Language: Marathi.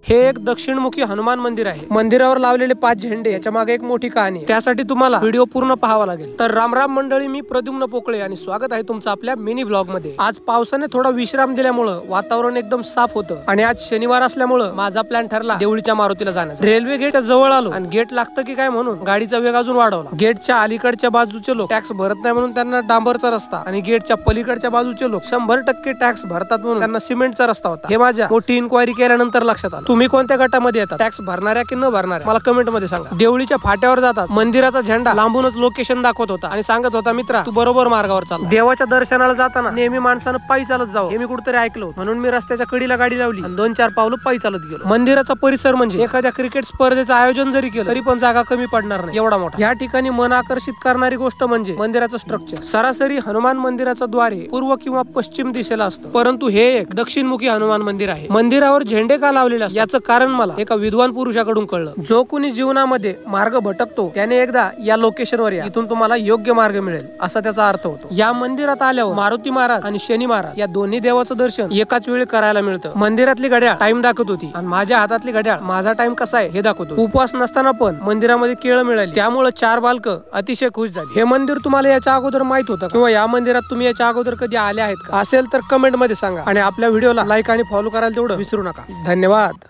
हे एक दक्षिणमुखी हनुमान मंदिर आहे। मंदिरावर लावलेले 5 झेंडे याच्या मागे एक मोठी कहाणी आहे। त्यासाठी तुम्हाला व्हिडिओ पूर्ण पाहावा लागेल। तर राम राम मंडळी, मी प्रद्युम्न पोकळे आणि स्वागत आहे तुमचं आपल्या मिनी व्लॉग मध्ये। आज पावसाने थोडा विश्राम दिल्यामुळे वातावरण एकदम साफ होतं आणि आज शनिवार असल्यामुळे माझा प्लॅन ठरला देवळीच्या मारुतीला जाण्याचा। रेल्वे गेटच्या जवळ आलो आणि गेट लागतं की काय म्हणून गाडीचा वेग अजून वाढवला। गेटच्या अलीकडच्या बाजूचे लोक टॅक्स भरत नाही म्हणून त्यांना डांबरचा रस्ता आणि गेटच्या पलीकडच्या बाजूचे लोक 100% टॅक्स भरतात म्हणून त्यांना सिमेंटचा रस्ता होता। हे माझ्या मोठी इन्क्वायरी केल्यानंतर लक्षात आलं। तुम्ही कोणत्या गटामध्ये येतात, टॅक्स भरणाऱ्या की न भरणाऱ्या, मला कमेंट मध्ये सांगा। देवळीच्या फाट्यावर जातात मंदिराचा झेंडा लांबूनच लोकेशन दाखवत होता आणि सांगत होता, मित्रा तू बरोबर मार्गावर चाल। देवाच्या दर्शनाला जाताना नेहमी माणसानं पायी चालत जावं हे मी कुठेतरी ऐकलो, म्हणून मी रस्त्याच्या कडेला गाडी लावली आणि 2-4 पावलं पायी चालत गेलो। मंदिराचा परिसर म्हणजे एखाद्या क्रिकेट स्पर्धेचं आयोजन जरी केलं तरी पण जागा कमी पडणार नाही, एवढा मोठा। या ठिकाणी मन आकर्षित करणारी गोष्ट म्हणजे मंदिराचं स्ट्रक्चर। सरासरी हनुमान मंदिराचं द्वारे पूर्व किंवा पश्चिम दिशेला असतं, परंतु हे एक दक्षिणमुखी हनुमान मंदिर आहे। मंदिरावर झेंडे का लावलेले असतात याचं कारण मला एका विद्वान पुरुषाकडून कळलं। जो कुणी जीवनामध्ये मार्ग भटकतो त्याने एकदा या लोकेशनवर या, इथून तुम्हाला योग्य मार्ग मिळेल असा त्याचा अर्थ होतो। या मंदिरात आल्यावर मारुती महाराज आणि शनी महाराज या दोन्ही देवाचं दर्शन एकाच वेळी करायला मिळतं। मंदिरातली घड्याळ टाइम दाखवत होती आणि माझ्या हातातली घड्याळ माझा टाइम कसा आहे हे दाखवतो। उपवास नसताना पण मंदिरामध्ये केळं मिळाली, त्यामुळे 4 बालकं अतिशय खुश झाली। हे मंदिर तुम्हाला याच्या अगोदर माहित होतं किंवा या मंदिरात तुम्ही याच्या अगोदर कधी आले आहेत का? असेल तर कमेंट मध्ये सांगा आणि आपल्या व्हिडिओला लाईक आणि फॉलो करायला तेवढं विसरू नका। धन्यवाद।